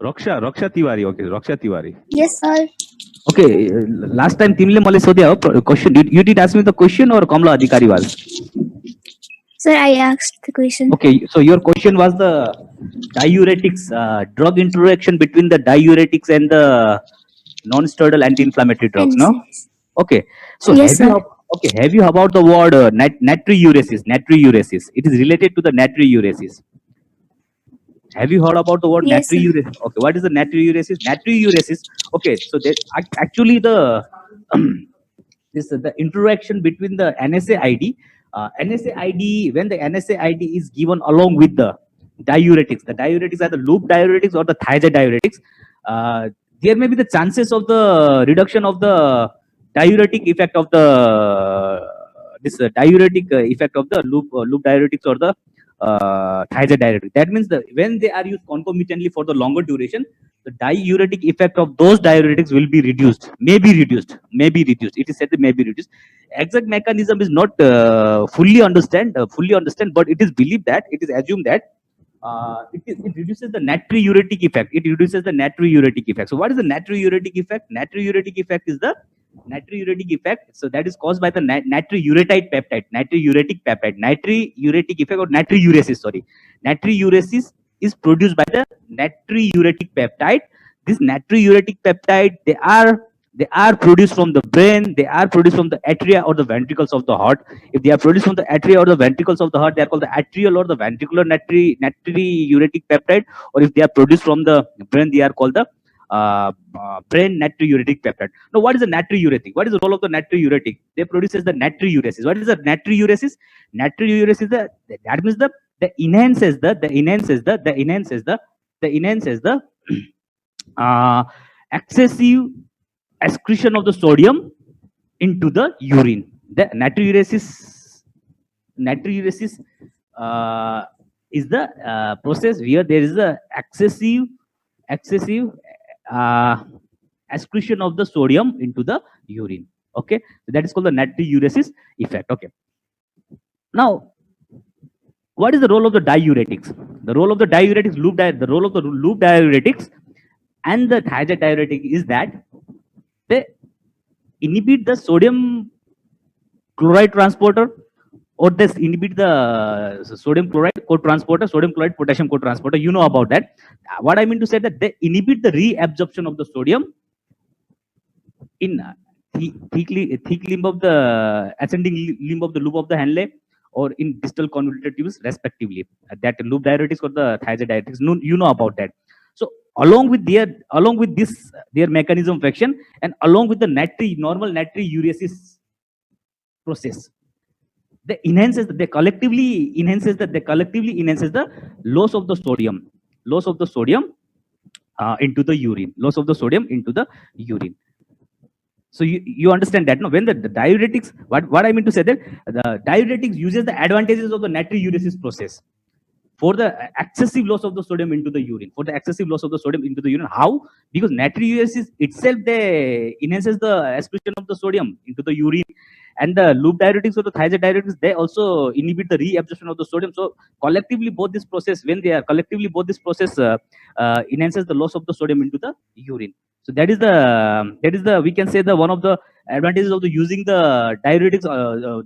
Raksha Tiwari. Okay, Raksha Tiwari. Yes, sir. Okay, last time Timle Male Sodia question. You did ask me the question or Kamla Adhikari was? Sir, I asked the question. Okay, so your question was the diuretics, drug interaction between the diuretics and the non-steroidal anti-inflammatory drugs, no? NSAIDs. Okay, so Yes, sir. have you about the word natriuresis? Natriuresis. It is related to the natriuresis. Have you heard about the word Yes, sir. natriuresis? Okay, what is the natriuresis? Natriuresis. Okay, so that actually the this the interaction between the NSAID, NSAID when the NSAID is given along with the diuretics. The diuretics are the loop diuretics or the thiazide diuretics. There may be the chances of the reduction of the diuretic effect of the this diuretic effect of the loop diuretics or the thiazide diuretic. That means that when they are used concomitantly for the longer duration, the diuretic effect of those diuretics will be reduced, may be reduced. It is said that may be reduced. Exact mechanism is not fully understand, but it is believed that it is assumed that it reduces the natriuretic effect. It reduces the natriuretic effect. So what is the natriuretic effect? Natriuretic effect is the natriuretic effect. So that is caused by the natriuretide peptide, natriuretic peptide, natriuretic effect or natriuresis. Sorry, natriuresis is produced by the natriuretic peptide. This natriuretic peptide, they are produced from the brain, they are produced from the atria or the ventricles of the heart. If they are produced from the atria or the ventricles of the heart, they are called the atrial or the ventricular natriuretic peptide. Or if they are produced from the brain, they are called the brain natriuretic peptide. Now, what is the natriuretic? What is the role of the natriuretic? They produces the natriuresis. What is the natriuresis? Natriuresis, that means the enhances the excessive excretion of the sodium into the urine. The natriuresis is the process where there is a excessive excretion of the sodium into the urine. Okay, so that is called the natriuresis effect. Okay, now what is the role of the diuretics? The role of the diuretics, the role of the loop diuretics and the thiazide diuretic is that they inhibit the sodium chloride transporter, or they inhibit the sodium chloride co-transporter, sodium chloride potassium co-transporter. You know about that. What I mean to say that they inhibit the reabsorption of the sodium in thick limb of the ascending limb of the loop of the Henle or in distal convoluted tubes respectively. That loop diuretics or the thiazide diuretics, you know about that. So along with this their mechanism of action and along with the normal natriuresis process, they collectively enhances the loss of the sodium into the urine. So you understand that, no? When the diuretics, what I mean to say that the diuretics uses the advantages of the natriuresis process for the excessive loss of the sodium into the urine. How? Because natriuresis itself, they enhances the excretion of the sodium into the urine, and the loop diuretics or the thiazide diuretics, they also inhibit the reabsorption of the sodium. So collectively both this process enhances the loss of the sodium into the urine. So that is the we can say the one of the advantages of the using the diuretics,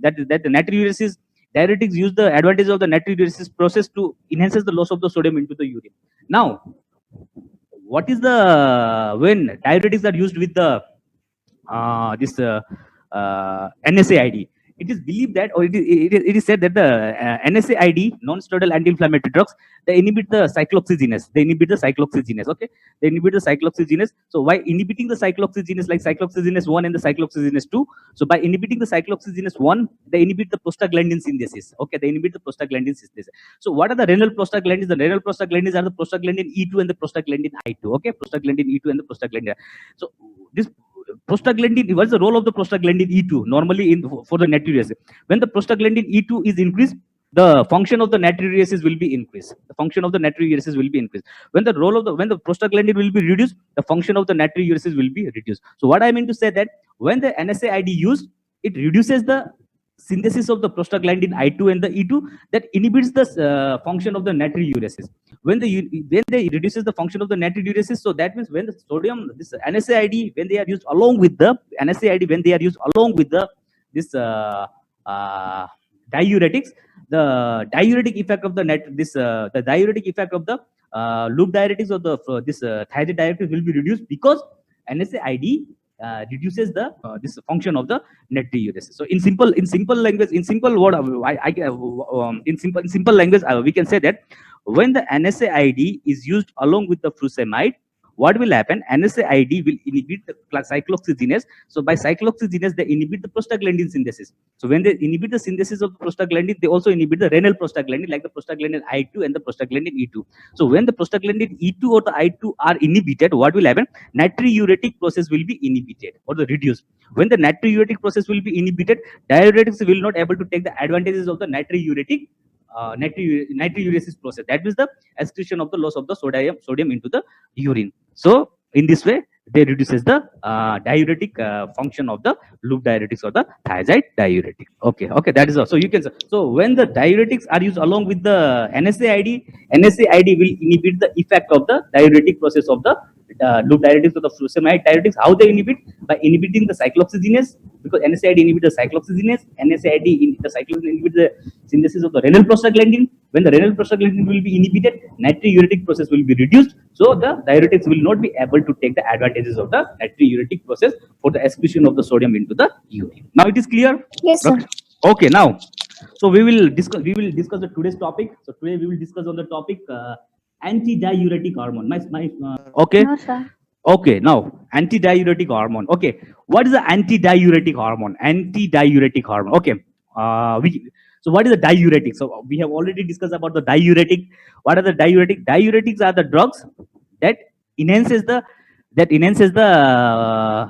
that the natriuresis diuretics use the advantage of the natriuresis process to enhances the loss of the sodium into the urine. Now, what is the when diuretics are used with the NSAID? It is believed that, or it is said that the NSAID, non-steroidal anti-inflammatory drugs, they inhibit the cyclooxygenase. Okay, they inhibit the cyclooxygenase. So by inhibiting the cyclooxygenase, like cyclooxygenase 1 and the cyclooxygenase 2, so by inhibiting the cyclooxygenase 1, they inhibit the prostaglandin synthesis. Okay, they inhibit the prostaglandin synthesis. So what are the renal prostaglandins? The renal prostaglandins are the prostaglandin E2 and the prostaglandin I2. Okay, prostaglandin E2 and the prostaglandin. So this prostaglandin, what is the role of the prostaglandin E2 normally for the natriuresis? When the prostaglandin E2 is increased, the function of the natriuresis will be increased. When the prostaglandin will be reduced, the function of the natriuresis will be reduced. So what I mean to say that when the NSAID used, it reduces the synthesis of the prostaglandin I2 and the E2 that inhibits the function of the natriuresis. When they reduces the function of the natriuresis, so that means when the sodium, this NSAID, when they are used along with the NSAID, when they are used along with the this diuretics, the diuretic effect of the the diuretic effect of the loop diuretics of the this thiazide diuretics will be reduced because NSAID reduces the this function of the natriuresis. So in simple language, in simple word, in simple language, we can say that when the NSAID is used along with the furosemide, what will happen? NSAID will inhibit the cyclooxygenase. So by cyclooxygenase, they inhibit the prostaglandin synthesis. So when they inhibit the synthesis of the prostaglandin, they also inhibit the renal prostaglandin, like the prostaglandin I2 and the prostaglandin E2. So when the prostaglandin E2 or the I2 are inhibited, what will happen? Natriuretic process will be inhibited or the reduced. When the natriuretic process will be inhibited, diuretics will not able to take the advantages of the natriuretic natriuresis process. That means the excretion of the loss of the sodium into the urine. So in this way, they reduces the diuretic function of the loop diuretics or the thiazide diuretic. Okay, that is all. So you can say, so when the diuretics are used along with the NSAID will inhibit the effect of the diuretic process of the loop diuretics or the furosemide diuretics. How they inhibit? By inhibiting the cyclooxygenase, because NSAID inhibits the cyclooxygenase. The cyclooxygenase inhibits the synthesis of the renal prostaglandin. When the renal prostaglandin will be inhibited, natriuretic process will be reduced. So the diuretics will not be able to take the advantages of the natriuretic process for the excretion of the sodium into the urine. Now it is clear? Yes, sir. Okay, now, so we will discuss the today's topic. So today we will discuss on the topic anti-diuretic hormone. Okay. No, sir. Okay, now anti-diuretic hormone. Okay, what is the anti-diuretic hormone? Anti-diuretic hormone. Okay, so what is the diuretic? So we have already discussed about the diuretic. What are the diuretic? Diuretics are the drugs that enhances the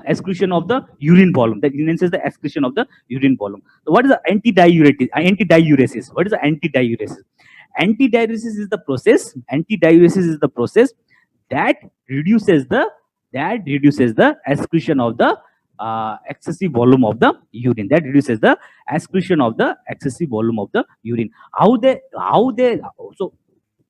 excretion of the urine volume. That enhances the excretion of the urine volume. So what is the anti-diuretic? Anti-diuresis. What is the anti-diuresis? Anti-diuresis is the process. Anti-diuresis is the process that reduces the excretion of the excessive volume of the urine. That reduces the excretion of the excessive volume of the urine. So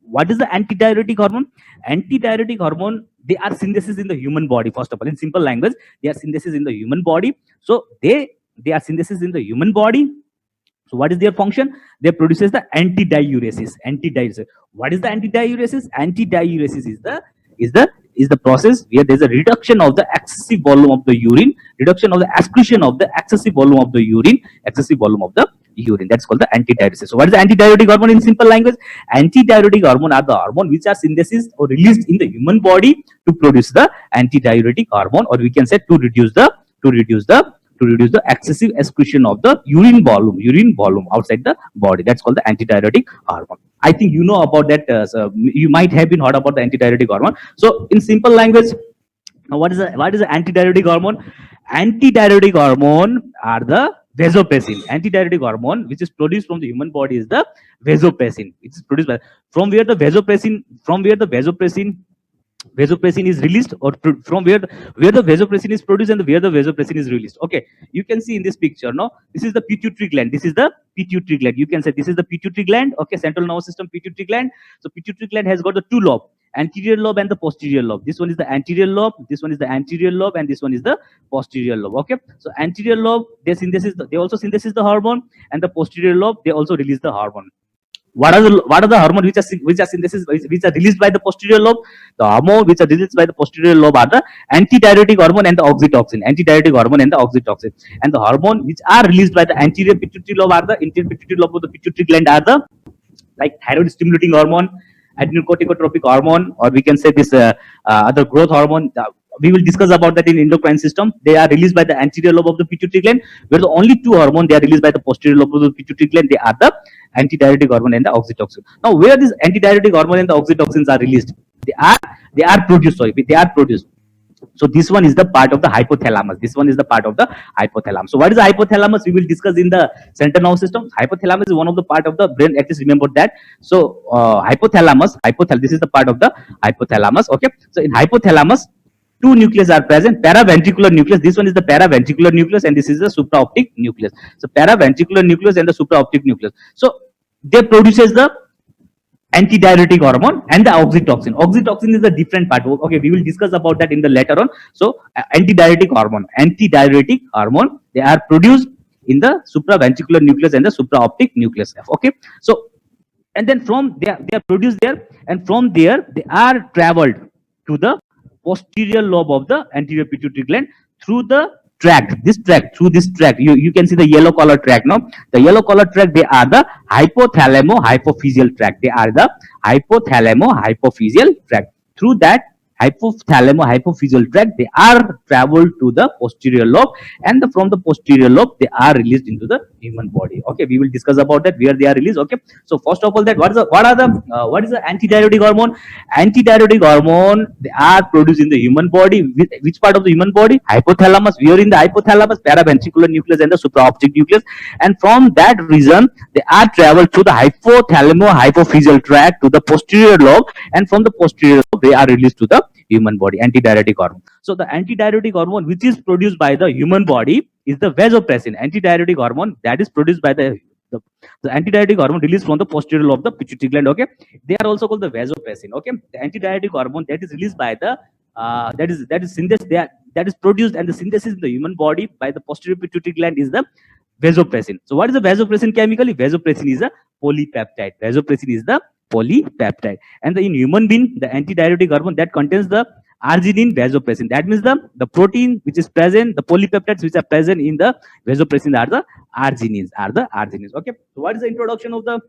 what is the antidiuretic hormone? Antidiuretic hormone, they are synthesis in the human body. First of all, in simple language, they are synthesis in the human body. So they are synthesis in the human body. So what is their function? They produces the antidiuresis. Antidiuresis. What is the antidiuresis? Antidiuresis is the process where there is a reduction of the excessive volume of the urine, reduction of the excretion of the excessive volume of the urine, That's called the antidiuresis. So what is the antidiuretic hormone in simple language? Antidiuretic hormone are the hormone which are synthesis or released in the human body to produce the antidiuretic hormone, or we can say to reduce the excessive excretion of the urine volume outside the body. That's called the antidiuretic hormone. I think you know about that. So you might have been heard about the antidiuretic hormone. So in simple language, what is the antidiuretic hormone? Antidiuretic hormone are the vasopressin. Antidiuretic hormone which is produced from the human body is the vasopressin. It is produced by from where the vasopressin is released, or from where the vasopressin is produced and where the vasopressin is released. Okay, you can see in this picture, no, this is the pituitary gland. This is the pituitary gland. You can say this is the pituitary gland. Okay, central nervous system pituitary gland. So pituitary gland has got the two lobe, anterior lobe and the posterior lobe. This one is the anterior lobe, this one is the anterior lobe, and this one is the posterior lobe. Okay, so anterior lobe, they also synthesis the hormone, and the posterior lobe, they also release the hormone. What are the hormones which are synthesis, which are released by the posterior lobe? The hormone which are released by the posterior lobe are the antidiuretic hormone and the oxytocin. Antidiuretic hormone and the oxytocin. And the hormone which are released by the anterior pituitary lobe are the anterior pituitary lobe of the pituitary gland are the like thyroid stimulating hormone, adrenocorticotropic hormone, or we can say this other growth hormone. We will discuss about that in endocrine system. They are released by the anterior lobe of the pituitary gland, where the only two hormones they are released by the posterior lobe of the pituitary gland. They are the antidiuretic hormone and the oxytocin. Now, where this antidiuretic hormone and the oxytocins are released, they are produced. So this one is the part of the hypothalamus. This one is the part of the hypothalamus. So what is the hypothalamus? We will discuss in the central nervous system. Hypothalamus is one of the part of the brain. At least remember that. So hypothalamus, this is the part of the hypothalamus. Okay. So in hypothalamus, two nucleus are present. Paraventricular nucleus. This one is the paraventricular nucleus, and this is the supraoptic nucleus. So paraventricular nucleus and the supraoptic nucleus. So they produces the antidiuretic hormone and the oxytocin. Oxytocin is a different part. Okay, we will discuss about that in the later on. So antidiuretic hormone, they are produced in the supraventricular nucleus and the supraoptic nucleus. Okay, so and then from there they are produced there, and from there they are traveled to the posterior lobe of the anterior pituitary gland through the tract. Through this tract, you can see the yellow color tract. No, the yellow color tract, they are the hypothalamo hypophyseal tract. They are the hypothalamo hypophyseal tract. Through that hypothalamo hypophyseal tract, they are traveled to the posterior lobe, and from the posterior lobe they are released into the human body. Okay, we will discuss about that where they are released. Okay, so first of all, that what is the antidiuretic hormone? Antidiuretic hormone, they are produced in the human body. Which part of the human body? Hypothalamus. We are in the hypothalamus, paraventricular nucleus and the supraoptic nucleus, and from that reason they are traveled through the hypothalamo hypophyseal tract to the posterior lobe, and from the posterior lobe they are released to the human body. Antidiuretic hormone. So the antidiuretic hormone which is produced by the human body is the vasopressin. Antidiuretic hormone that is produced by the antidiuretic hormone released from the posterior lobe of the pituitary gland. Okay, they are also called the vasopressin. Okay, the antidiuretic hormone that is released by the that is synthesis, that is produced and the synthesis in the human body by the posterior pituitary gland is the vasopressin. So what is the vasopressin chemically? Vasopressin is a polypeptide. Vasopressin is the polypeptide. And in human being, the antidiuretic hormone that contains the arginine vasopressin. That means the protein which is present, the polypeptides which are present in the vasopressin are the arginines. Okay. So what is the introduction of the?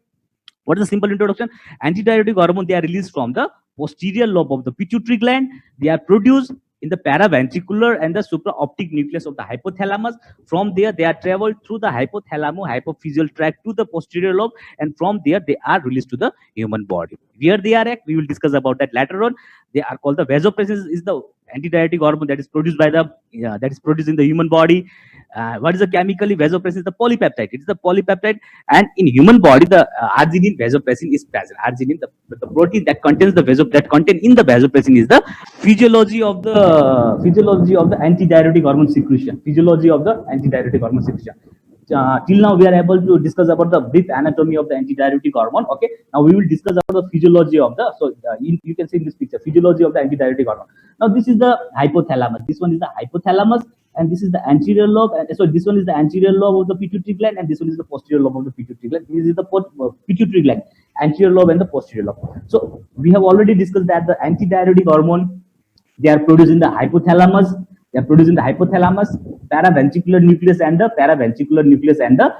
What is the simple introduction? Antidiuretic hormone, they are released from the posterior lobe of the pituitary gland. They are produced in the paraventricular and the supraoptic nucleus of the hypothalamus. From there, they are traveled through the hypothalamo hypophyseal tract to the posterior lobe, and from there they are released to the human body. Where they are at, we will discuss about that later on. They are called the vasopressin is the antidiuretic hormone that is produced by the that is produced in the human body. What is the chemically? Vasopressin is the polypeptide. It is the polypeptide, and in human body the arginine vasopressin is present. Arginine, the protein that contains the that contain in the vasopressin is the physiology of the antidiuretic hormone secretion. Physiology of the antidiuretic hormone secretion. Till now we are able to discuss about the brief anatomy of the antidiuretic hormone. Okay, now we will discuss about the physiology of the, so you can see in this picture, physiology of the antidiuretic hormone. Now this is the hypothalamus, this one is the hypothalamus, and this is the anterior lobe, and so this one is the anterior lobe of the pituitary gland, and this one is the posterior lobe of the pituitary gland. This is the pituitary gland, anterior lobe and the posterior lobe. So we have already discussed that the antidiuretic hormone, they are produced in the hypothalamus. They are produced in the hypothalamus, paraventricular nucleus and the paraventricular nucleus and the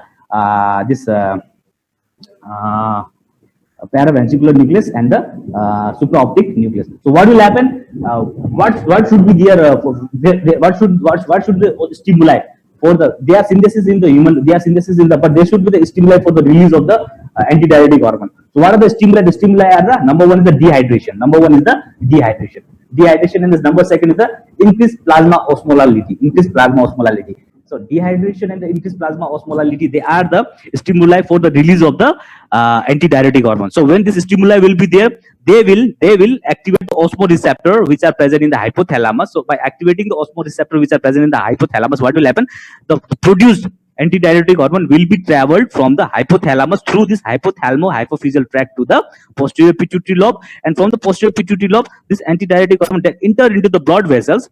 supraoptic nucleus. So what will happen? What should be there? What should the stimuli for the? They are synthesis in the human. They are synthesis in the, but they should be the stimuli for the release of the antidiuretic hormone. So what are the stimuli? The stimuli are the number one is the dehydration. Dehydration, and the number second is the increased plasma osmolality. So dehydration and the increased plasma osmolality, they are the stimuli for the release of the antidiuretic hormone. So when this stimuli will be there, they will activate the osmoreceptor which are present in the hypothalamus. So by activating the osmoreceptor which are present in the hypothalamus, what will happen? The produced antidiuretic hormone will be traveled from the hypothalamus through this hypothalamo hypophyseal tract to the posterior pituitary lobe, and from the posterior pituitary lobe, this antidiuretic hormone enter into the blood vessels.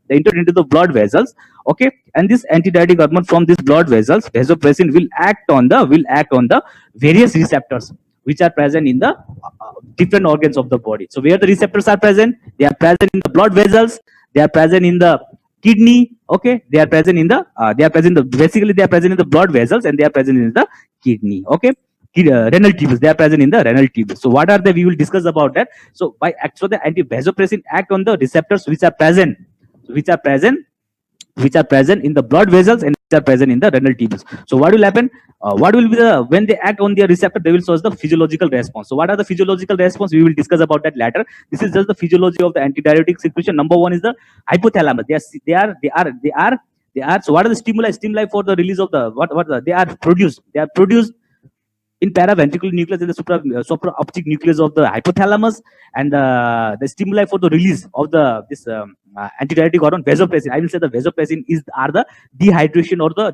Okay, and this antidiuretic hormone from these blood vessels, vasopressin, will act on the various receptors which are present in the different organs of the body. So where the receptors are present? They are present in the blood vessels. They are present in the kidney. Okay, they are present in the basically they are present in the blood vessels, and they are present in the kidney. Okay, renal tubules, they are present in the renal tubules. So what are they? We will discuss about that. So the anti-vasopressin act on the receptors which are present in the blood vessels and which are present in the renal tubules. So what will happen? What will be the, when they act on their receptor, they will cause the physiological response. So what are the physiological response? We will discuss about that later. This is just the physiology of the antidiuretic secretion. Number one is the hypothalamus. They are. So what are the stimuli? Stimuli for the release of the they are produced in paraventricular nucleus and the supraoptic nucleus of the hypothalamus, and the stimuli for the release of the this antidiuretic hormone vasopressin. I will say the vasopressin are the dehydration or the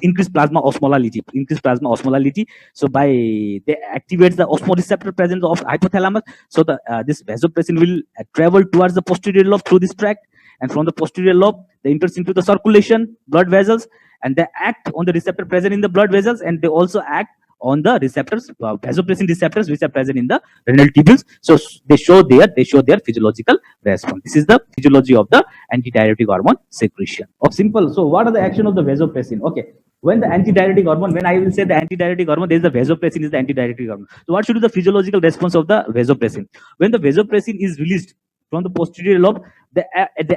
increased plasma osmolality. So by they activates the osmoreceptor presence of hypothalamus. So the this vasopressin will travel towards the posterior lobe through this tract, and from the posterior lobe they enters into the circulation, blood vessels, and they act on the receptor present in the blood vessels, and they also act on the receptors, vasopressin receptors, which are present in the renal tubules. So they show their physiological response. This is the physiology of the antidiuretic hormone secretion. Of simple. So what are the action of the vasopressin? Okay. When the antidiuretic hormone, when I will say the antidiuretic hormone, there is the vasopressin is the antidiuretic hormone. So what should be the physiological response of the vasopressin? When the vasopressin is released from the posterior lobe, they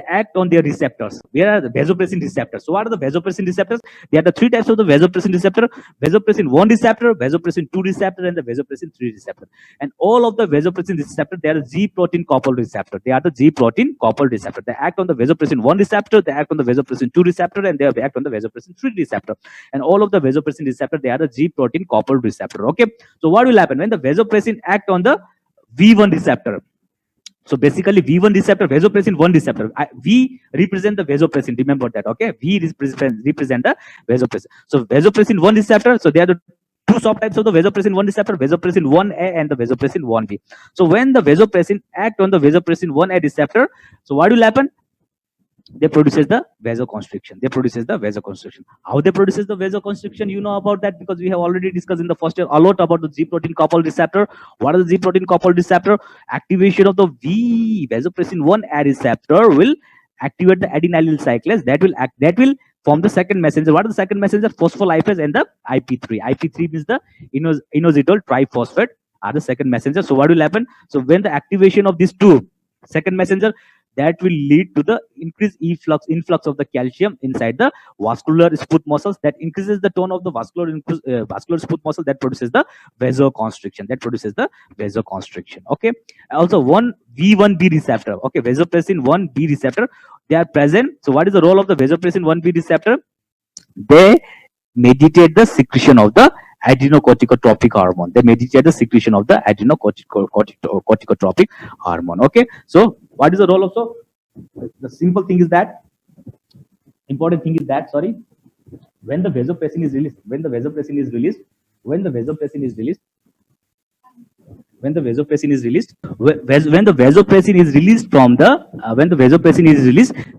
act on their receptors. Where are the vasopressin receptors? So what are the vasopressin receptors? There are the three types of the vasopressin receptor: vasopressin 1 receptor, vasopressin 2 receptor, and the vasopressin 3 receptor. And all of the vasopressin receptor, they are G protein coupled receptor. They are the G protein coupled receptor. They act on the vasopressin 1 receptor, they act on the vasopressin 2 receptor, and they act on the vasopressin 3 receptor. And all of the vasopressin receptor, they are the G protein coupled receptor. Okay. So what will happen when the vasopressin act on the V1 receptor? So basically V1 receptor, vasopressin 1 receptor. V represent the vasopressin. Remember that, okay? V represent the vasopressin. So vasopressin 1 receptor. So there are the two subtypes of the vasopressin 1 receptor, vasopressin 1A and the vasopressin 1B. So when the vasopressin act on the vasopressin 1A receptor, so what will happen? They produces the vasoconstriction. How they produces the vasoconstriction, you know about that, because we have already discussed in the first year a lot about the G protein coupled receptor. What is the G protein coupled receptor? Activation of the vasopressin 1A receptor will activate the adenylyl cyclase. That will form the second messenger. What is the second messenger? Phospholipase and the IP3. IP3 means the inositol triphosphate are the second messenger. So what will happen? So when the activation of these two second messenger, that will lead to the increased influx of the calcium inside the vascular smooth muscles. That increases the tone of the vascular smooth muscle. That produces the vasoconstriction. Okay. Also one V1B receptor. Okay, vasopressin 1B receptor. They are present. So what is the role of the vasopressin 1B receptor? They mediate the secretion of the adrenocorticotropic hormone. Adrenocorticotropic hormone. Okay. So what is the role of, so the simple thing is that, important thing is that, sorry, when the vasopressin is released from the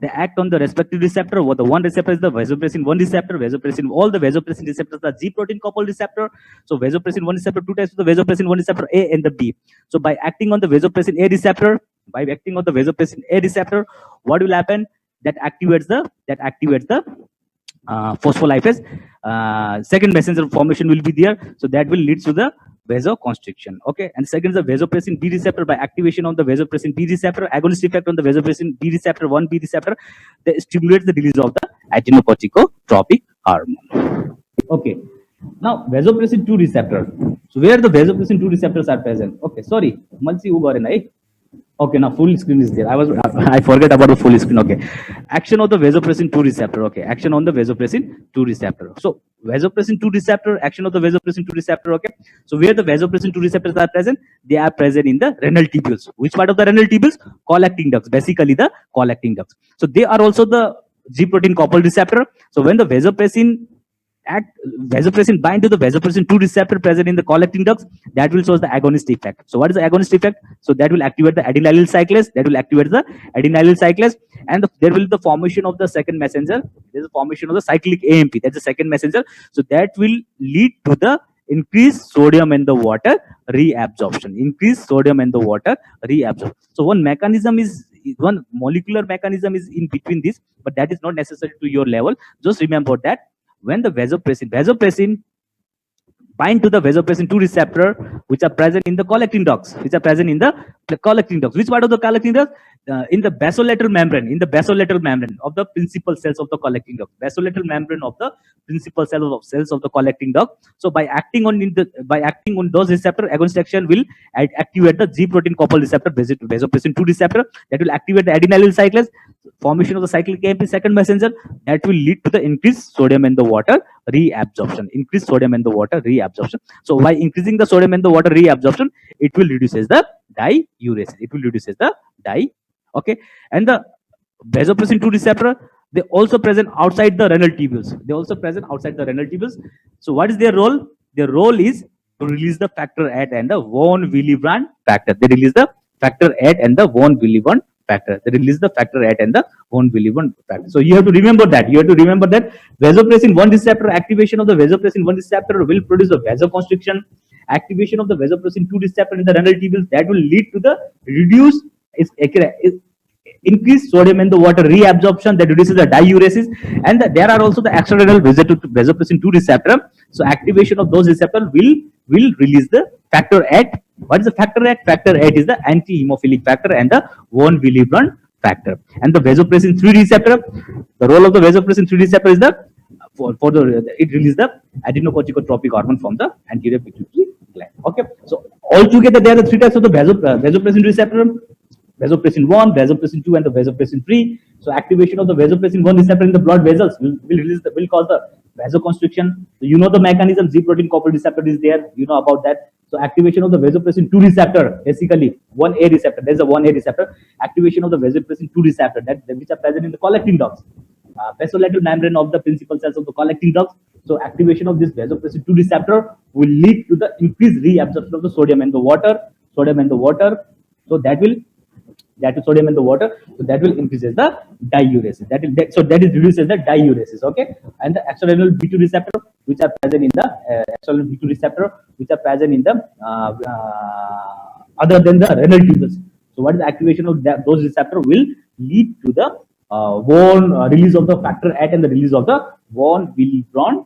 they act on the respective receptor. What the one receptor is the vasopressin 1 receptor. All the vasopressin receptors are G protein coupled receptor. So vasopressin 1 receptor, two types of the vasopressin 1 receptor, A and the B. So by acting on the vasopressin A receptor, what will happen? That activates the phospholipase. Second messenger formation will be there, so that will lead to the vasoconstriction. Okay. And second is the vasopressin B receptor. By activation of the vasopressin B receptor, agonist effect on the vasopressin B receptor 1B receptor, they stimulates the release of the adrenocorticotropic hormone. Okay. Now vasopressin 2 receptor. So where the vasopressin 2 receptors are present? Okay, sorry, Malsi Ugarenai. Okay, now full screen is there. I forget about the full screen. Okay, action of the vasopressin 2 receptor. Okay, action on the vasopressin 2 receptor. So vasopressin 2 receptor, action of the vasopressin 2 receptor. Okay, so where the vasopressin 2 receptors are present? They are present in the renal tubules. Which part of the renal tubules? Collecting ducts. Basically the collecting ducts. So they are also the G protein coupled receptor. So when the vasopressin bind to the vasopressin 2 receptor present in the collecting ducts, that will show the agonist effect. So what is the agonist effect? So that will activate the adenylyl cyclase. And there will be the formation of the second messenger. There is a formation of the cyclic AMP. That's the second messenger. So that will lead to the increased sodium in the water reabsorption. So one molecular mechanism is in between this, but that is not necessary to your level. Just remember that when the vasopressin bind to the vasopressin 2 receptor, which are present in the collecting ducts. Which part of the collecting ducts? In the basolateral membrane. Of the principal cells of the collecting duct. Cells of the collecting duct. So by acting on those receptor, agonist action will activate the G protein coupled receptor, vasopressin 2 receptor. That will activate the adenylyl cyclase. formation of the cyclic AMP second messenger, that will lead to the increased sodium in the water reabsorption. Increased sodium in the water reabsorption. So by increasing the sodium in the water reabsorption, it will reduces the diuresis. It will reduces the okay. And the vasopressin 2 receptor, they also present outside the renal tubules. They also present outside the renal tubules. So what is their role? Their role is to release the factor VIII and the von Willebrand factor. They release the factor VIII and the von Willebrand factor. They release the factor VIII and the von Willebrand factor. So you have to remember that. You have to remember that vasopressin 1 receptor, activation of the vasopressin 1 receptor will produce a vasoconstriction. Activation of the vasopressin 2 receptor in the renal tubules, that will lead to the reduced increased sodium in the water reabsorption, that reduces the diuresis. And there are also the extrarenal vasopressin 2 receptor. So activation of those receptors will release the factor VIII. What is the factor VIII? Factor VIII is the anti-hemophilic factor and the von Willebrand factor. And the vasopressin 3 receptor, the role of the vasopressin 3 receptor is the it releases the adrenocorticotropic hormone from the anterior pituitary gland. Okay, so altogether there are the three types of the vasopressin receptor: vasopressin 1, vasopressin 2, and the vasopressin 3. So activation of the vasopressin 1 receptor in the blood vessels will cause the vasoconstriction. So you know the mechanism, G protein coupled receptor is there. You know about that. So activation of the vasopressin 2 receptor, basically 1A receptor. There's a 1A receptor. Activation of the vasopressin 2 receptor which are present in the collecting ducts. Basolateral membrane of the principal cells of the collecting ducts. So activation of this vasopressin 2 receptor will lead to the increased reabsorption of the sodium in the water. So that will sodium in the water, so that will increases the diuresis. That is reduces the diuresis. Okay, and the extrarenal B2 receptor, which are present in the extrarenal B2 receptor, which are present in the other than the renal tubules. So what is the activation of those receptors will lead to the release of the factor VIII and the release of the von Willebrand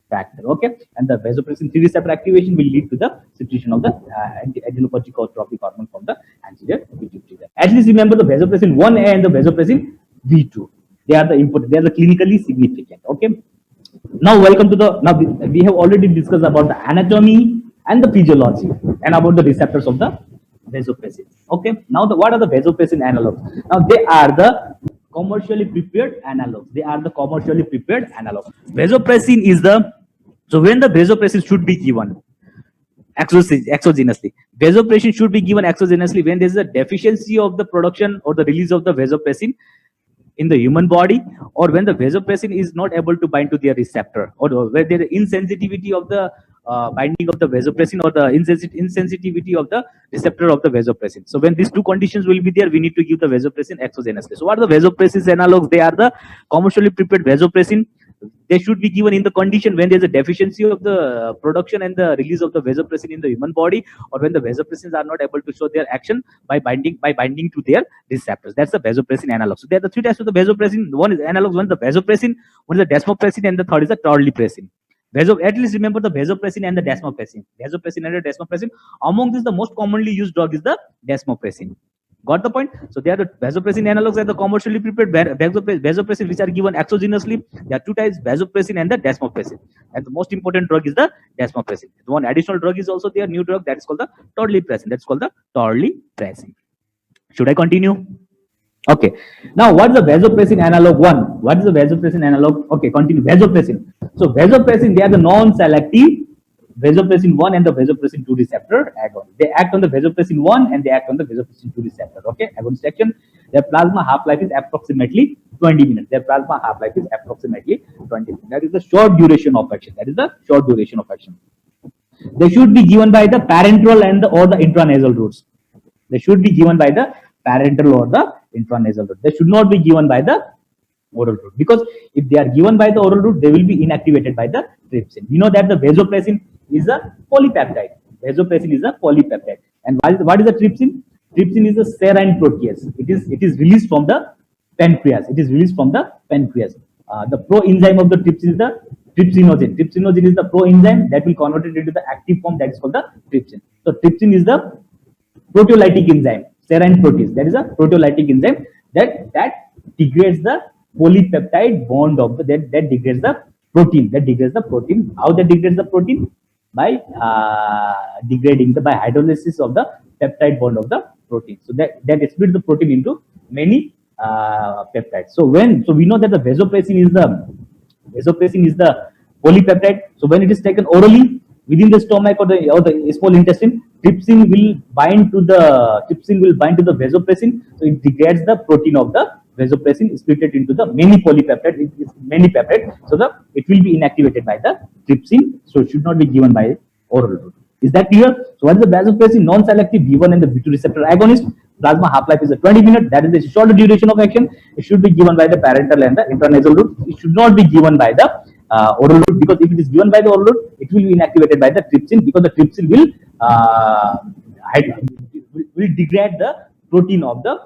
factor. Okay, and the vasopressin 3 receptor activation will lead to the secretion of the adrenocorticotropic hormone from the anterior pituitary gland. At least remember the vasopressin 1A and the vasopressin V2. They are the important. They are the clinically significant. Okay. Now we have already discussed about the anatomy and the physiology and about the receptors of the vasopressin. Okay. Now what are the vasopressin analogs? Now they are the commercially prepared analogs. Vasopressin is when the vasopressin should be given exogenously. Vasopressin should be given exogenously when there is a deficiency of the production or the release of the vasopressin in the human body, or when the vasopressin is not able to bind to their receptor, or where there is insensitivity of the binding of the vasopressin, or the insensitivity of the receptor of the vasopressin. So when these two conditions will be there, we need to give the vasopressin exogenously. So what are the vasopressin analogs? They are the commercially prepared vasopressin. They should be given in the condition when there is a deficiency of the production and the release of the vasopressin in the human body, or when the vasopressins are not able to show their action by binding to their receptors. That's the vasopressin analog. So there are the three types of the vasopressin. One is analogs, one is the vasopressin, one is the desmopressin, and the third is the torlipressin. At least remember the vasopressin and the desmopressin. Among these, the most commonly used drug is the desmopressin. Got the point? So they are the vasopressin analogs and the commercially prepared vasopressin which are given exogenously. There are two types, vasopressin and the desmopressin. And the most important drug is the desmopressin. One additional drug is also there, new drug, that is called the torlipressin. Should I continue? Okay. Now, what is the vasopressin analog 1? What is the vasopressin analog? Okay, continue. Vasopressin. So vasopressin, they are the non-selective vasopressin 1 and the vasopressin 2 receptor agonist. They act on the vasopressin 1 and they act on the vasopressin 2 receptor. Okay, agonist action. Their plasma half-life is approximately 20 minutes. That is the short duration of action. They should be given by the parenteral or the intranasal routes. They should not be given by the oral route, because if they are given by the oral route, they will be inactivated by the trypsin. We know that the vasopressin is a polypeptide. And what is the trypsin? Trypsin is a serine protease. It is released from the pancreas. The proenzyme of the trypsin is the trypsinogen. Trypsinogen is the proenzyme that will convert it into the active form, that is called the trypsin. So trypsin is the proteolytic enzyme, serine protease. That is a proteolytic enzyme that degrades the polypeptide bond of that degrades the protein. How that degrades the protein? By degrading by hydrolysis of the peptide bond of the protein. So that splits the protein into many peptides. So we know that the vasopressin is the polypeptide. So when it is taken orally within the stomach or the small intestine, trypsin will bind to the vasopressin. So it degrades the protein of the vasopressin, split it into the many polypeptide. It is many peptide. So it will be inactivated by the trypsin. So it should not be given by oral route. Is that clear? So what is the vasopressin? Non-selective V1 and the V2 receptor agonist. Plasma half-life is a 20 minutes. That is the shorter duration of action. It should be given by the parenteral and the intranasal route. It should not be given by the oral route, because if it is given by the oral route, it will be inactivated by the trypsin, because the trypsin will degrade the protein or the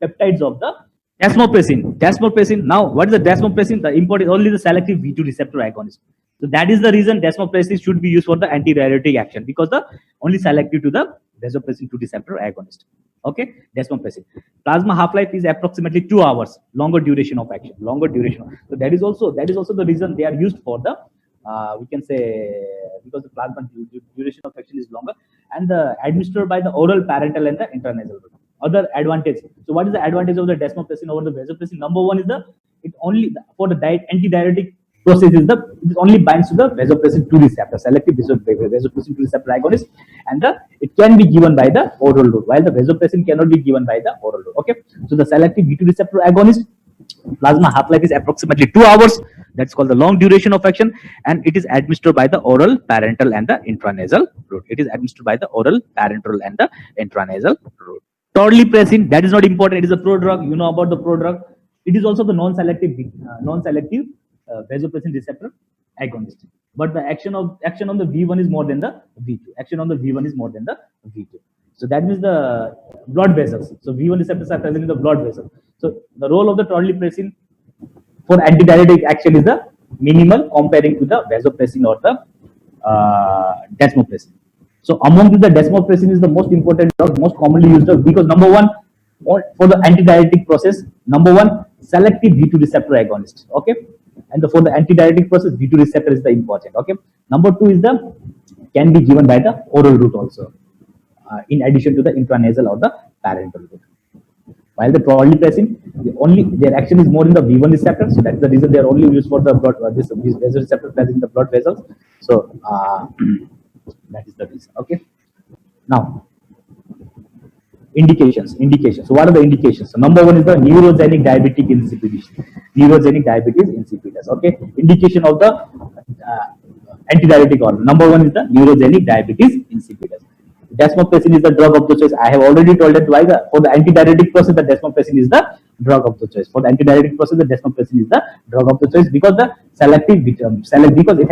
peptides of the desmopressin. Desmopressin. Now, what is the desmopressin? The important is only the selective V2 receptor agonist. So that is the reason desmopressin should be used for the antidiuretic action, because the only selective to the vasopressin 2 receptor agonist. Okay, desmopressin. Plasma half-life is approximately 2 hours. Longer duration of action. So that is also the reason they are used for the we can say, because the plasma duration of action is longer, and administered by the oral, parenteral, and the intranasal route. Other advantage. So what is the advantage of the desmopressin over the vasopressin? Number one is for the antidiuretic process it only binds to the vasopressin 2 receptor, selective vasopressin 2 receptor agonist, and it can be given by the oral route, while the vasopressin cannot be given by the oral route. Okay, so the selective V2 receptor agonist, plasma half-life is approximately 2 hours. That's called the long duration of action, and it is administered by the oral, parenteral, and the intranasal route. It is administered by the oral, parenteral, and the intranasal route. Torlipressin, that is not important. It is a prodrug. You know about the prodrug. It is also the non-selective vasopressin receptor agonist. But the action on the V1 is more than the V2. So that means the blood vessels. So V1 receptors are present in the blood vessel. So the role of the torlipressin for antidiuretic action is the minimal comparing to the vasopressin or the desmopressin. So among the desmopressin is the most important drug, most commonly used drug, because number one, for the antidiuretic process, selective V2 receptor agonist. Okay, and for the antidiuretic process, V2 receptor is the important. Okay, number two is can be given by the oral route also, in addition to the intranasal or the parenteral route. While the torlipressin, their action is more in the V1 receptor, so that's the reason they are only used for the blood. This vasoreceptor present in the blood vessels. So that is the reason. Okay. Now, indications. So what are the indications? So number one is the neurogenic diabetic insipidus. Okay. Indication of the antidiuretic organ. Number one is the neurogenic diabetes insipidus. Desmopressin is the drug of the choice. I have already told that why for the antidiuretic process, the desmopressin is the drug of the choice. For the antidiuretic process, the desmopressin is the drug of the choice, because the because it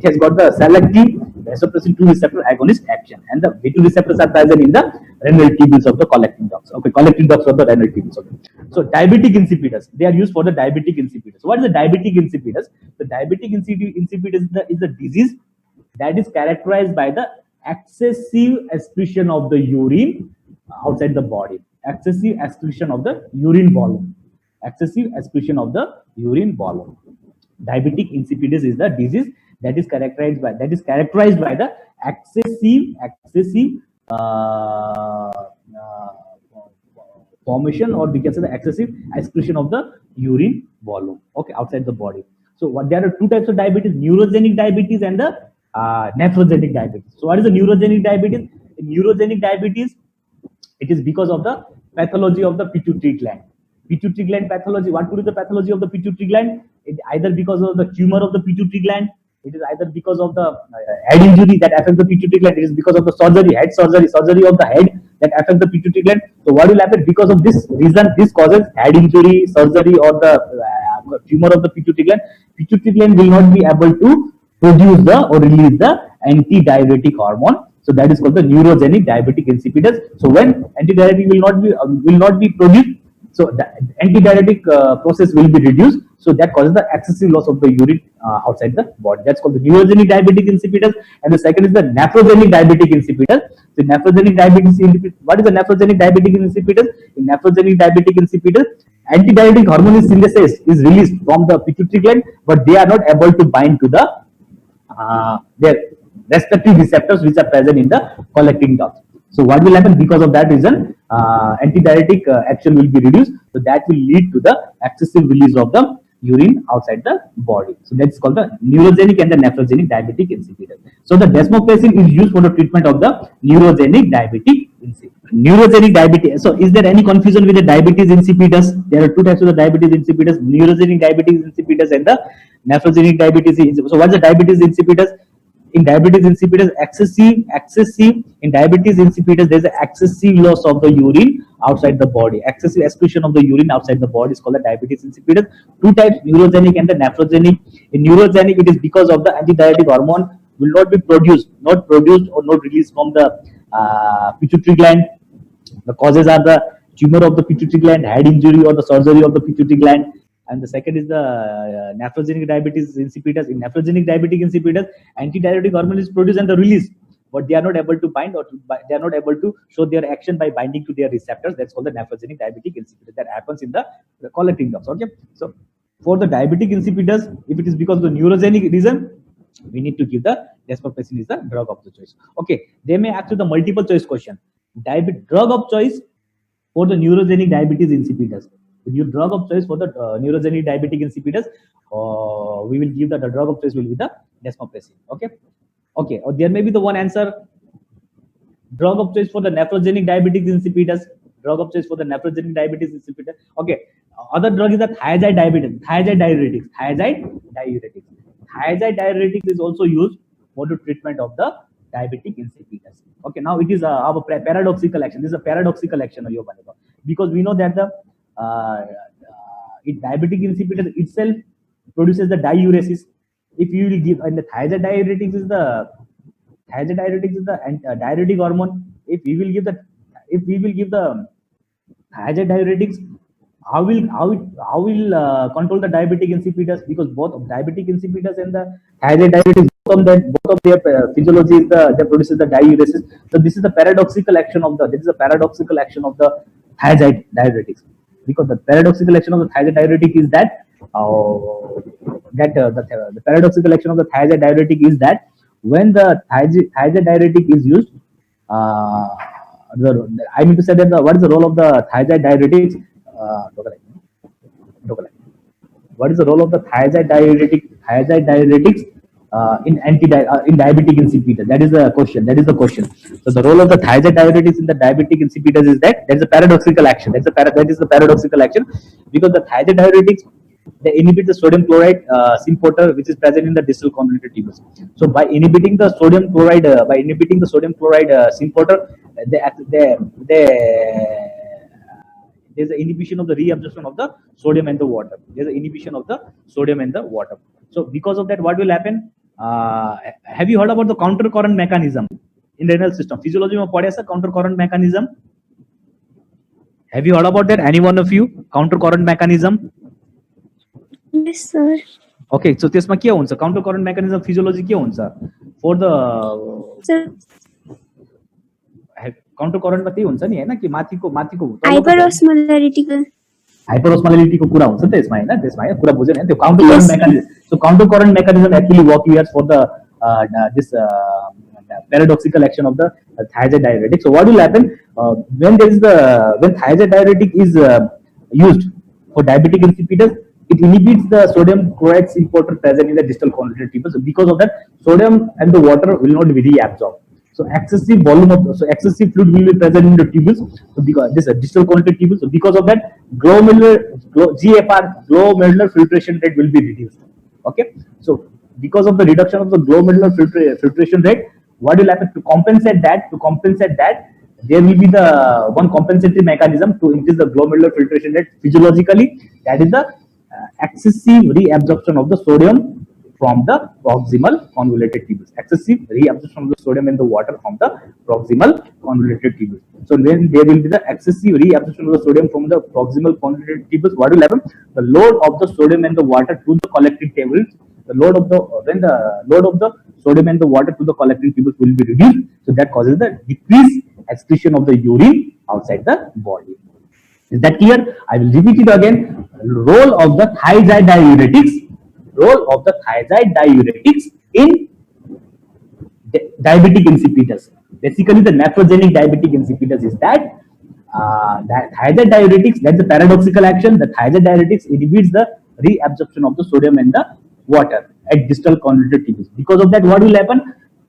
has got the selective vasopressin 2 receptor agonist action, and the V2 receptors are present in the renal tubules of the collecting ducts. Okay, collecting ducts of the renal tubules. Okay. So diabetic insipidus, they are used for the diabetic insipidus. So what is the diabetic insipidus? The diabetic insipidus is the disease that is characterized by the excessive excretion of the urine outside the body. Excessive excretion of the urine volume. Diabetic insipidus is the disease that is characterized by the excessive formation, or we can say the excessive excretion of the urine volume. Okay, outside the body. So there are two types of diabetes: neurogenic diabetes and the nephrogenic diabetes. So what is the neurogenic diabetes? In neurogenic diabetes, it is because of the pathology of the pituitary gland. Pituitary gland pathology. What could be the pathology of the pituitary gland? It either because of the tumor of the pituitary gland. It is either because of the head injury that affects the pituitary gland. It is because of the surgery of the head that affects the pituitary gland. So what will happen? Because of this reason, this causes head injury, surgery, or the tumor of the pituitary gland. Pituitary gland will not be able to produce or release the antidiuretic hormone. So that is called the neurogenic diabetic insipidus. So when antidiuretic will not be produced, so the antidiuretic process will be reduced. So that causes the excessive loss of the urine outside the body. That's called the neurogenic diabetic insipidus. And the second is the nephrogenic diabetic insipidus. So nephrogenic diabetic insipidus. What is the nephrogenic diabetic insipidus? In nephrogenic diabetic insipidus, antidiuretic hormone is released from the pituitary gland, but they are not able to bind to the respective receptors which are present in the collecting ducts. So what will happen? Because of that reason, antidiuretic action will be reduced. So that will lead to the excessive release of the urine outside the body. So that's called the neurogenic and the nephrogenic diabetic insipidus. So the desmopressin is used for the treatment of the neurogenic diabetic insipidus. Neurogenic diabetes. So is there any confusion with the diabetes insipidus? There are two types of the diabetes insipidus: neurogenic diabetes insipidus and the nephrogenic diabetes insipidus. So what's the diabetes insipidus? In diabetes insipidus, excessive in diabetes insipidus, there's an excessive loss of the urine outside the body. Excessive excretion of the urine outside the body is called the diabetes insipidus. Two types, neurogenic and the nephrogenic. In neurogenic, it is because of the antidiuretic hormone will not be produced, not produced or not released from the pituitary gland. The causes are the tumor of the pituitary gland, head injury, or the surgery of the pituitary gland. And the second is the nephrogenic diabetes insipidus. In nephrogenic diabetic insipidus, antidiuretic hormone is produced and the release, but they are not able to bind or they are not able to show their action by binding to their receptors. That's called the nephrogenic diabetic insipidus. That happens in the collecting ducts. Okay, so for the diabetic insipidus, if it is because of the neurogenic reason, we need to give the desmopressin is the drug of the choice. Okay, they may ask you the multiple choice question. Drug of choice for the neurogenic diabetes insipidus. The new drug of choice for the neurogenic diabetic insipidus, we will give the drug of choice will be the desmopressin. Okay, okay. Or there may be the one answer. Drug of choice for the nephrogenic diabetic insipidus. Drug of choice for the nephrogenic diabetes insipidus. Okay. Other drug is the thiazide diabetes. Thiazide diuretics. Thiazide diuretics. Thiazide diuretics is also used for the treatment of the diabetic insipidus. Okay, now it is our paradoxical action. This is a paradoxical action, because we know that the diabetic insipidus itself produces the diuresis. If you will give, and the thiazide diuretics is the diuretic hormone. If we will give the thiazide diuretics, how will control the diabetic insipidus? Because both of diabetic insipidus and the thiazide diuretics, both of their physiology is they produces the diuresis. So this is the paradoxical action of the thiazide diuretics. Because the paradoxical action of the thiazide diuretic is that the paradoxical action of the thiazide diuretic is that when the thiazide diuretic is used, I mean to say that what is the role of the thiazide diuretics? What is the role of the thiazide diuretics in diabetic insipidus? That is the question. So the role of the thiazide diuretics in the diabetic insipidus is that there is a paradoxical action. That is the paradoxical action, because the thiazide diuretics, they inhibit the sodium chloride syn-porter, which is present in the distal convoluted tubules. So by inhibiting the sodium chloride syn-porter, there's an inhibition of the reabsorption of the sodium and the water. So because of that, what will happen? Have you heard about the counter current mechanism in the renal system? Physiology में पढ़े ऐसा counter current mechanism? Have you heard about that? Any one of you? Counter current mechanism? Yes, sir. Okay, so त्यसमा के हुन्छ? Counter current mechanism physiology के हुन्छ? For the Sir, counter current मा त्यही हुन्छ नि हैन कि माथिको hyperosmolarity को कुरा हुन्छ त्यसमा हैन कुरा बुझ्यो नि त्यो counter current mechanism. So counter current mechanism actually work here for the this paradoxical action of the thiazide diuretic. So what will happen when thiazide diuretic is used for diabetic insipidus? It inhibits the sodium chloride syn-porter present in the distal convoluted tubules. So because of that, sodium and the water will not be reabsorbed. So excessive fluid will be present in the tubules. So because this distal convoluted tubules, so because of that, glomerular filtration rate will be reduced. Okay, so because of the reduction of the glomerular filtration rate, what will happen to compensate that? There will be the one compensatory mechanism to increase the glomerular filtration rate physiologically. That is the excessive reabsorption of the sodium from the proximal convoluted tubules. Excessive reabsorption of the sodium in the water from the proximal convoluted tubules. So when there will be the excessive reabsorption of the sodium from the proximal convoluted tubules, what will happen? The load of the sodium and the water to the collecting tubules, the load of the sodium and the water to the collecting tubules will be reduced. So that causes the decreased excretion of the urine outside the body. Is that clear? I will repeat it again. Role of the thiazide diuretics in diabetic insipidus. Basically, the nephrogenic diabetic insipidus is that thiazide diuretics, that's the paradoxical action. The thiazide diuretics inhibits the reabsorption of the sodium in the water at distal convoluted tubules. Because of that, what will happen?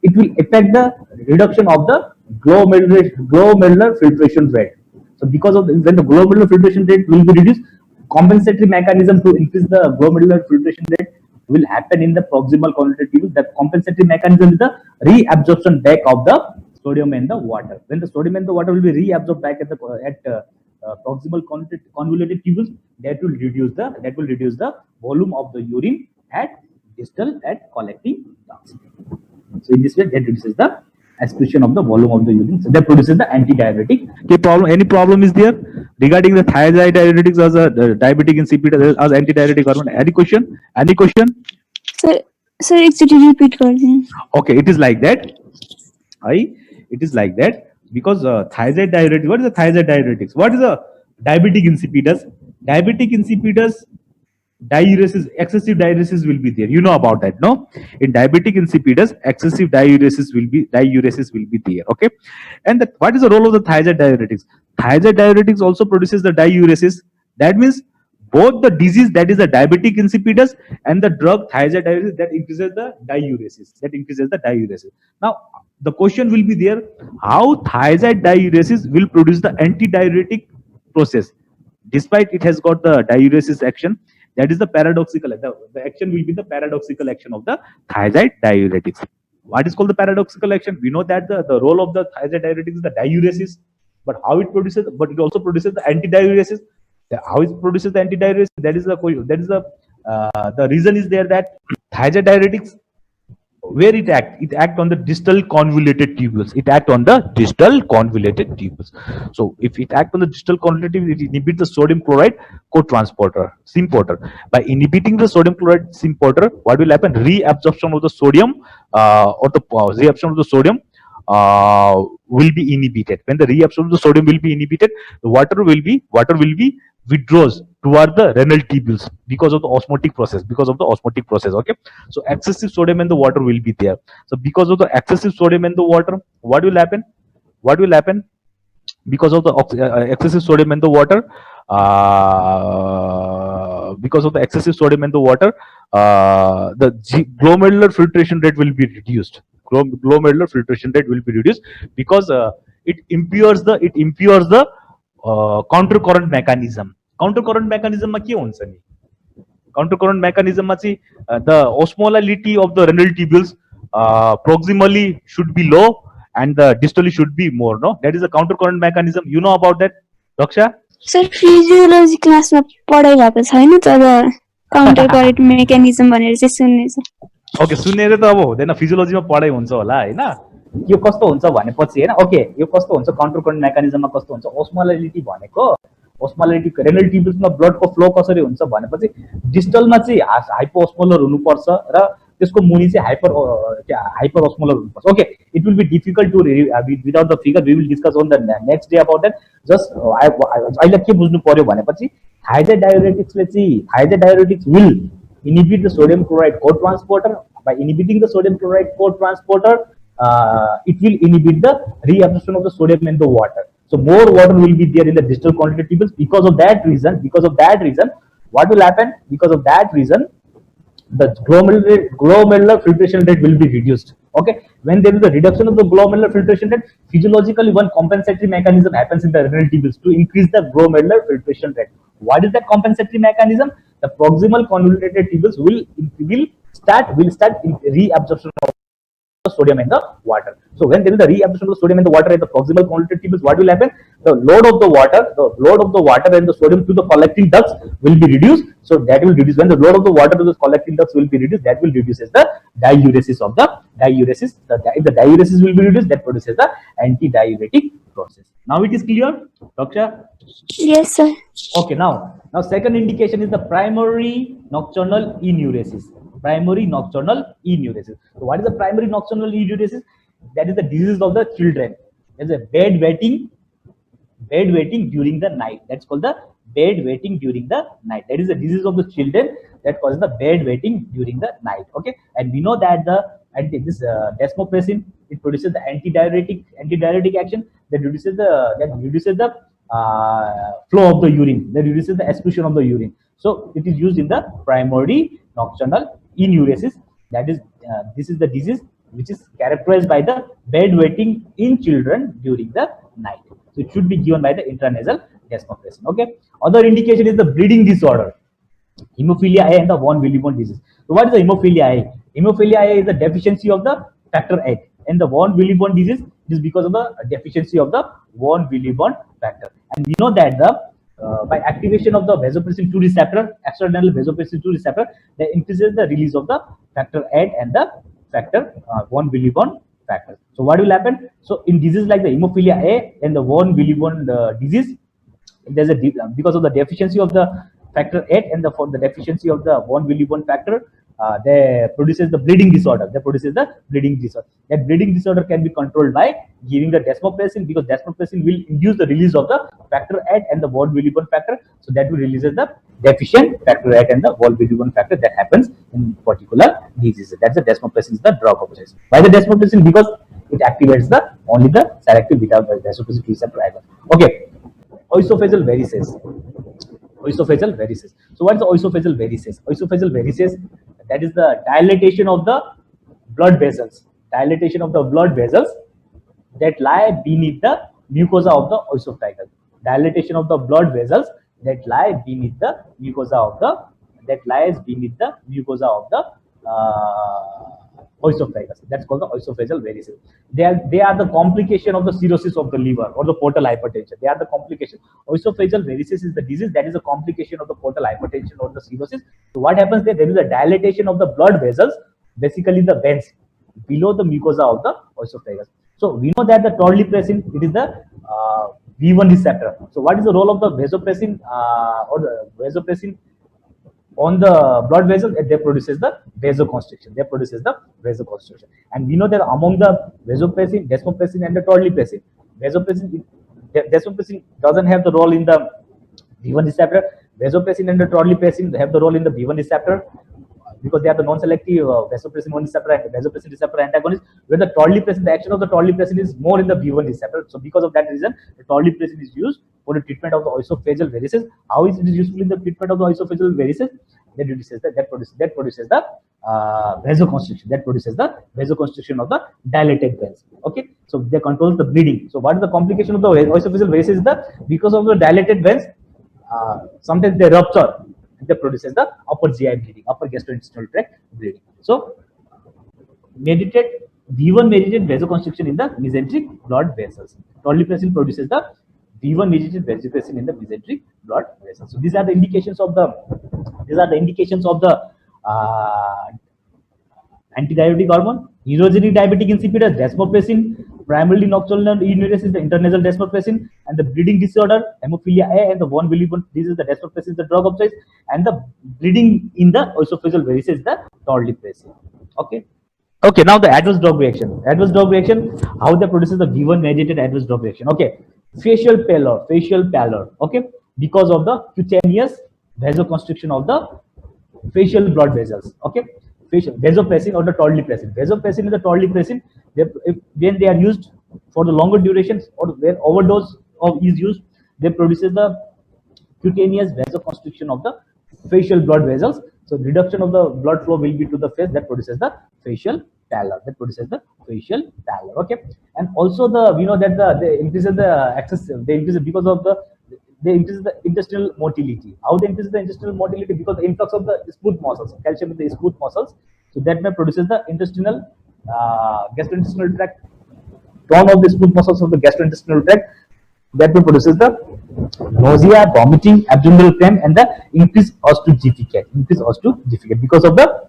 It will affect the reduction of the glomerular filtration rate. So because of when the glomerular filtration rate will be reduced, compensatory mechanism to increase the glomerular filtration rate will happen in the proximal convoluted tubule. The compensatory mechanism is the reabsorption back of the sodium in the water. When the sodium in the water will be reabsorbed back at the proximal convoluted tubules, that will reduce the volume of the urine at distal at collecting ducts. So in this way, that reduces the excretion of the volume of the urine. So that produces the antidiuretic. Okay, problem. Any problem is there regarding the thiazide diuretics as a diabetic insipidus as antidiuretic hormone? Any question? Any question? Sir, actually repeat कर दें. Okay, it is like that. It is like that because thiazide diuretic. What is the thiazide diuretics? What is a diabetic insipidus? Diabetic insipidus diuresis, excessive diuresis will be there. You know about that, no? In diabetic insipidus, excessive diuresis will be there. Okay, and what is the role of the thiazide diuretics? Thiazide diuretics also produces the diuresis. That means both the disease, that is the diabetic insipidus, and the drug thiazide diuresis, that increases the diuresis. Now the question will be there: how thiazide diuresis will produce the antidiuretic process, despite it has got the diuresis action? That is the paradoxical. The action will be the paradoxical action of the thiazide diuretics. What is called the paradoxical action? We know that the role of the thiazide diuretics is the diuresis, but how it produces? But it also produces the antidiuresis. How it produces the antidiuresis? That is the reason is there that thiazide diuretics, where it act on the distal convoluted tubules. So if it act on the distal convoluted tubules, it inhibits the sodium chloride co-transporter, symporter. By inhibiting the sodium chloride symporter, what will happen? Reabsorption of the sodium will be inhibited. When the reabsorption of the sodium will be inhibited, the water will be withdraws toward the renal tubules because of the osmotic process. Okay, so excessive sodium in the water will be there. So because of the excessive sodium in the water, what will happen? Because of the excessive sodium in the water, the glomerular filtration rate will be reduced. Because it impures the countercurrent mechanism. Countercurrent mechanism ma ke huncha ni? Countercurrent mechanism ma चाहिँ the osmolality of the renal tubules proximally should be low and the distally should be more, no? That is a countercurrent mechanism. You know about that, Raksha? Sir, physiology class में पढ़ाई भएको छैन तर counter current mechanism भनेर चाहिँ सुन्ने छ. Okay, सुनेर त अब हुँदैन, फिजियोलोजीमा पढाइ हुन्छ होला हैन. यो कस्तो हुन्छ भनेपछि हैन, ओके, यो कस्तो हुन्छ काउन्टरकरेन्ट मेकानिजममा कस्तो हुन्छ? ओस्मोलारिटी भनेको ओस्मोलारिटी रेनल ट्युब्युल्समा ब्लडको फ्लो कसरी हुन्छ भनेपछि डिस्टलमा चाहिँ हाइपोओस्मोलर हुनुपर्छ र त्यसको मुनि चाहिँ हाइपर ओस्मोलर हुनुपर्छ. Okay, it will be difficult to without the figure. We will discuss on the next day about that. Just अहिले के बुझ्नु पर्यो भनेपछि thiazide diuretics will inhibit the sodium chloride co-transporter. By inhibiting the sodium chloride co-transporter, it will inhibit the reabsorption of the sodium in the water. So more water will be there in the distal convoluted tubules. Because of that reason, what will happen? Because of that reason, the glomerular filtration rate will be reduced. Okay, when there is a reduction of the glomerular filtration rate, physiologically one compensatory mechanism happens in the renal tubules to increase the glomerular filtration rate. What is that compensatory mechanism? The proximal convoluted tubules will start reabsorption of the sodium in the water. So when there is a reabsorption of the sodium in the water at the proximal convoluted tubules, what will happen? The load of the water and the sodium to the collecting ducts will be reduced. So that will reduce. When the load of the water to the collecting ducts will be reduced, that will reduces the diuresis of the diuresis. If the diuresis will be reduced, that produces the antidiuretic process. Now it is clear, Doctor? Yes, sir. Okay, now second indication is the primary nocturnal enuresis. So what is the primary nocturnal enuresis? That is the disease of the children. There's a bedwetting during the night. That's called the bedwetting during the night. That is the disease of the children that causes the bedwetting during the night. Okay, and we know that the this desmopressin, it produces the antidiuretic action that reduces the flow of the urine, that reduces the excretion of the urine. So it is used in the primary nocturnal enuresis. That is, this is the disease which is characterized by the bedwetting in children during the night. So it should be given by the intranasal desmopressin. Okay. Other indication is the bleeding disorder, hemophilia A and the von Willebrand disease. So what is the hemophilia A? Hemophilia A is the deficiency of the factor VIII, and the von Willebrand disease is because of the deficiency of the von Willebrand factor. And we know that the by activation of the vasopressin 2 receptor, external vasopressin 2 receptor, that increases the release of the factor VIII and the factor von Willebrand factor. So what will happen? So in diseases like the hemophilia A and the von Willebrand disease, there's a because of the deficiency of the factor VIII and for the deficiency of the von Willebrand factor, they produces the bleeding disorder. That bleeding disorder can be controlled by giving the desmopressin, because desmopressin will induce the release of the factor VIII and the von Willebrand factor. So that will release the deficient factor VIII and the von Willebrand factor that happens in particular diseases. That's the desmopressin is the drug of choice. Why the desmopressin? Because it activates the only the selective beta vasopressin receptor agonist. Okay. Oesophageal varices. So what is the oesophageal varices? Oesophageal varices, that is the dilatation of the blood vessels. Dilatation of the blood vessels that lie beneath the mucosa of the oesophagus. Dilatation of the blood vessels that lie beneath the mucosa of the oesophagus. That's called the oesophageal varices. They are the complication of the cirrhosis of the liver or the portal hypertension. They are the complication. Oesophageal varices is the disease that is a complication of the portal hypertension or the cirrhosis. So what happens there? There is a dilatation of the blood vessels, basically the veins below the mucosa of the oesophagus. So we know that the torlipressin, it is the V1 receptor. So what is the role of the vasopressin or the vasopressin on the blood vessels? They produces the vasoconstriction. And we know that among the vasopressin, desmopressin and the torlipressin, desmopressin doesn't have the role in the V1 receptor. Vasopressin and the torlipressin have the role in the V1 receptor, because they are the non-selective vasopressin 1 receptor and vasopressin receptor antagonist, where the torlipressin, the action of the torlipressin is more in the V1 receptor. So because of that reason, the torlipressin is used for the treatment of the oesophageal varices. How is it useful in the treatment of the oesophageal varices? That produces the vasoconstriction. That produces the vasoconstriction of the dilated veins. Okay, so they control the bleeding. So what is the complication of the oesophageal varices? Because of the dilated veins, sometimes they rupture. That produces the upper GI bleeding, upper gastrointestinal tract bleeding. So V1 mediated vasoconstriction in the mesenteric blood vessels. Torlipressin produces the V1 mediated vasopressin in the mesenteric blood vessels. So these are the indications of the antidiuretic hormone. Neurogenic diabetic insipidus, desmopressin. Primarily nocturnal enuresis is the intranasal desmopressin, and the bleeding disorder, hemophilia A and the von Willebrand, this is the desmopressin is the drug of choice, and the bleeding in the oesophageal varices is the torlipressin. Okay. Okay, now the adverse drug reaction. How they produces the V1 mediated adverse drug reaction. Okay, facial pallor. Okay, because of the cutaneous vasoconstriction of the facial blood vessels. Okay, vasopressin or the torlipressin. Vasopressin is the torlipressin. When they are used for the longer durations or when overdose is used, they produces the cutaneous vasoconstriction of the facial blood vessels. So reduction of the blood flow will be to the face. That produces the facial pallor. Okay, and also we know that they increase because of they increase the intestinal motility. How they increase the intestinal motility? Because the influx of the smooth muscles, calcium in the smooth muscles. So that may produces the gastrointestinal tract, tone of the smooth muscles of the gastrointestinal tract. That may produces the nausea, vomiting, abdominal cramp, and the increased osteogenicate. Because of the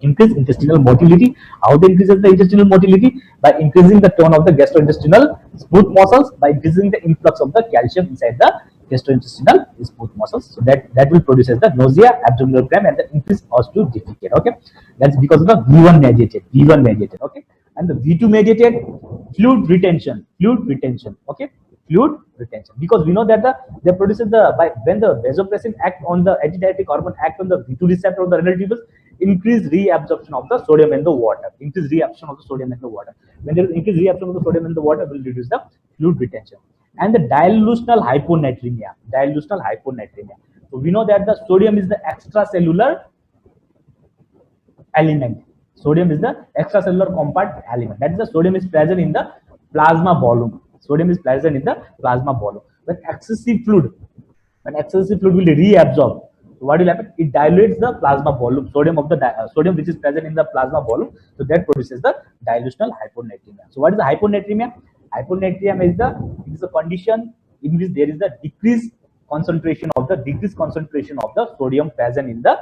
increased intestinal motility. How they increases the intestinal motility? By increasing the tone of the gastrointestinal smooth muscles, by increasing the influx of the calcium inside the gastrointestinal smooth muscles. So that will produce the nausea, abdominal cramp, and the increased osteogenicate. Okay, that's because of the V1 mediated. Okay, and the V2 mediated fluid retention. Okay, fluid retention, because we know that they produces when the vasopressin act on the antidiuretic hormone act on the V2 receptor of the renal tubules, increased reabsorption of the sodium in the water. Increased reabsorption of the sodium in the water. When there is increased reabsorption of the sodium in the water, will reduce the fluid retention. And the dilutional hyponatremia. Dilutional hyponatremia. So we know that the sodium is the extracellular element. Sodium is the extracellular compact element. That is, the sodium is present in the plasma volume. Sodium is present in the plasma volume. When excessive fluid will reabsorb, so what will happen? It dilates the plasma volume. Sodium of the sodium which is present in the plasma volume, so that produces the dilutional hyponatremia. So what is the hyponatremia? Hyponatremia is a condition in which there is a decreased concentration of the sodium present in the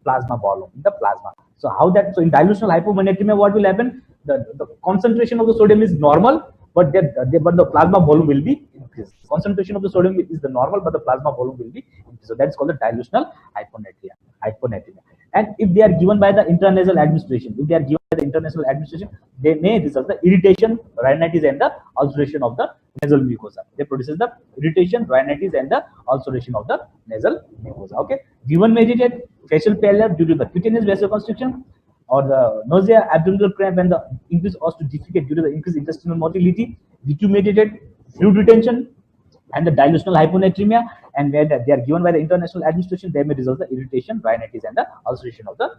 plasma volume, in the plasma. So how that? So in dilutional hyponatremia, what will happen? The concentration of the sodium is normal, but the plasma volume will be increased. Concentration of the sodium is the normal, but the plasma volume will be increased. So that's called the dilutional hyponatremia. And if they are given by the intranasal administration, they may result the irritation, rhinitis, and the ulceration of the nasal mucosa. They produces the irritation, rhinitis, and the ulceration of the nasal mucosa. Okay, given mediated facial pallor due to the cutaneous vasoconstriction, or the nausea, abdominal cramp, and the increased urge to defecate due to the increased intestinal motility, detumated fluid retention, and the dilutional hyponatremia, and where they are given by the international administration, they may result the irritation, rhinitis, and the ulceration of the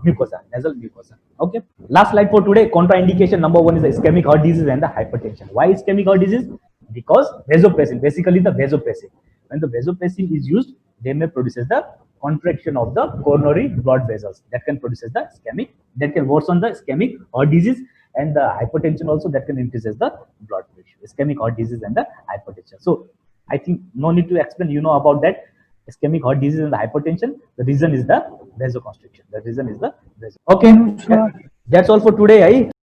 mucosa, nasal mucosa. Okay. Last slide for today. Contraindication number 1 is the ischemic heart disease and the hypertension. Why ischemic heart disease? Because vasopressin, basically the vasopressin. When the vasopressin is used, they may produce the contraction of the coronary blood vessels. That can produce the ischemic, that can worsen the ischemic heart disease, and the hypertension also, that can increase the blood pressure. Ischemic heart disease and the hypertension. So I think no need to explain, you know about that. Ischemic heart disease and the hypertension, the reason is the vasoconstriction. The reason is the vasoconstriction. Okay, that's all for today.